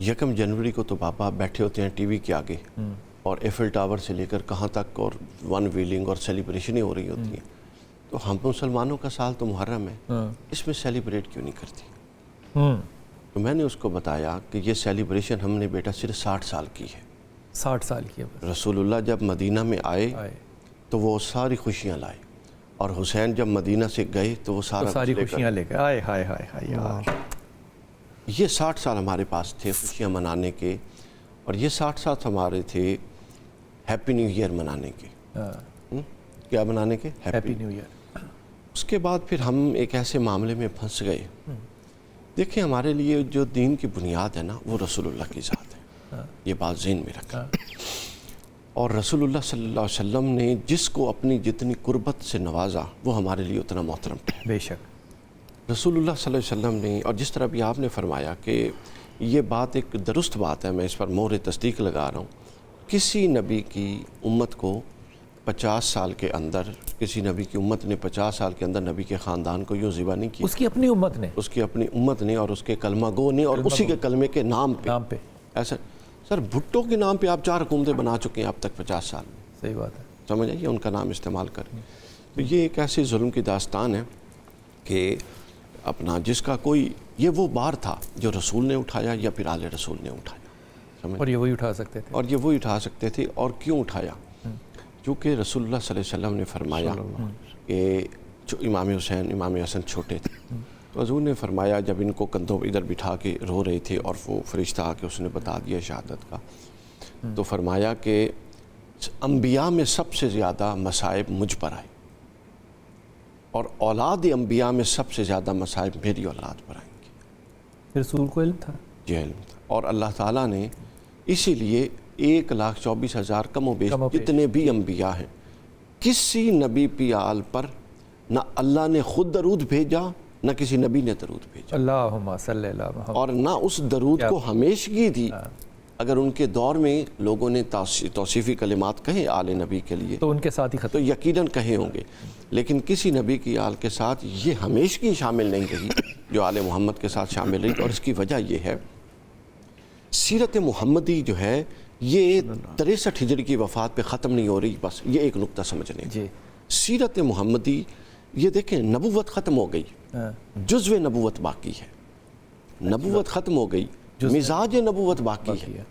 1 जनवरी को तो पापा बैठे होते हैं टीवी के आगे और एफिल टावर से लेकर कहाँ तक और वन व्हीलिंग और सेलिब्रेशनें हो रही होती हैं, तो हम मुसलमानों का साल तो मुहर्रम है, इसमें सेलिब्रेट क्यों नहीं करती? तो मैंने उसको बताया कि ये सेलिब्रेशन हमने बेटा सिर्फ 60 साल की है। 60 साल की है। रसूलुल्लाह जब मदीना में आए तो वो सारी खुशियाँ लाए, और हुसैन जब मदीना से गए तो वो सारी खुशियाँ लेकर आए। हाय हाय हाय यार, ये 60 साल हमारे पास थे खुशियाँ मनाने के, और ये 60 साल हमारे थे हैप्पी न्यू ईयर मनाने के। क्या मनाने के? Happy new year. उसके बाद फिर हम एक ऐसे मामले में फंस गए। देखिए, हमारे लिए जो दीन की बुनियाद है ना, वो रसूलुल्लाह की ज़ात है। ये बात ज़हन में रखें। और रसूलुल्लाह सल्लल्लाहु अलैहि वसल्लम ने जिसको अपनी जितनी कुर्बत से नवाजा, वो हमारे लिए उतना मोहतरम है। बेशक रसूलुल्लाह सल्लल्लाहु अलैहि वसल्लम ने, और जिस तरह भी आपने फरमाया कि ये बात एक दुरुस्त बात है, मैं इस पर मोहर तस्दीक लगा रहा हूँ, किसी नबी की उम्मत को 50 साल के अंदर, किसी नबी की उम्मत ने 50 साल के अंदर नबी के ख़ानदान को यूँ ज़िबा नहीं किया। उसकी अपनी उम्मत ने, उसकी अपनी उम्मत ने, और उसके कलमा गो ने, और उसी के कलमे के नाम पे। ऐसा सर, भुट्टो के नाम पे आप 4 हुकूमतें बना चुके हैं अब तक 50 साल में। सही बात है, समझ आइए, उनका नाम इस्तेमाल करें। तो ये एक ऐसी जुल्म की दास्तान है कि अपना जिसका कोई, ये वो बार था जो रसूल ने उठाया या फिर आले रसूल ने उठाया, समझ, और ये वही उठा सकते थे। और ये वही उठा सकते थे। और क्यों उठाया? क्योंकि रसूलुल्लाह सल्लल्लाहु अलैहि वसल्लम ने फरमाया कि जो इमाम हुसैन इमाम हसन छोटे थे, तो हज़ूर ने फरमाया, जब इनको कंधों पर इधर बिठा के रो रहे थे और वो फरिश्ता आके उसने बता दिया शहादत का, तो फरमाया कि अंबिया में सबसे ज़्यादा मसाइब मुझ पर आए, और औलाद अंबिया में सबसे ज़्यादा मसाइब मेरी औलाद पर आएंगे। रसूल को इल्म था, ये इल्म था। और अल्लाह ताला ने इसीलिए 1,24,000 कम बेश जितने भी अंबिया हैं, किसी नबी की आल पर ना अल्लाह ने खुद दरूद भेजा, ना किसी नबी ने दरूद भेजा, अल्लाहुम्मा सल्ली अला मुहम्मद, और ना उस दरूद को हमेशगी दी। अगर उनके दौर में लोगों ने तौसीफ़ी कलिमात कहे आले नबी के लिए, तो उनके साथ ही खत्म, तो यकीनन कहे होंगे, लेकिन किसी नबी की आल के साथ ये हमेशगी शामिल नहीं रही जो आले मोहम्मद के साथ शामिल रही। और इसकी वजह ये है, सीरत मुहम्मदी जो है ये 63 हिजरी की वफ़ात पे ख़त्म नहीं हो रही। बस ये एक नुक्ता समझने जी। सीरत मुहम्मदी, ये देखें, नबूवत ख़त्म हो गई, जुज़्व नबूवत बाकी है। नबूवत ख़त्म हो गई, मिजाज नबूवत बाकी है।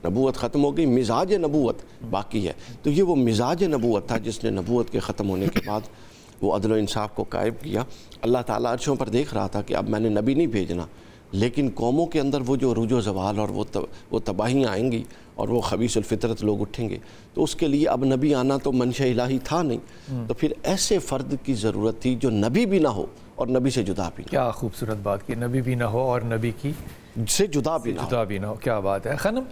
नबूवत ख़त्म हो गई, मिजाज नबूवत बाकी है। तो ये वो मिजाज नबूवत था जिसने नबूवत के ख़त्म होने के बाद वो अदल व इंसाफ को कायम किया। अल्लाह ताला अर्शों पर देख रहा था कि अब मैंने नबी नहीं भेजना, लेकिन कौमों के अंदर वो जो रुजो ज़वाल और वो तबाहियाँ आएंगी और वो खबीसुल फितरत लोग उठेंगे, तो उसके लिए अब नबी आना तो मंशा इलाही था नहीं। तो फिर ऐसे फ़र्द की ज़रूरत थी जो नबी भी ना हो और नबी से जुदा भी ना। क्या खूबसूरत बात की, नबी भी ना हो और नबी की से जुदा भी ना हो। क्या बात है। ख़ानम,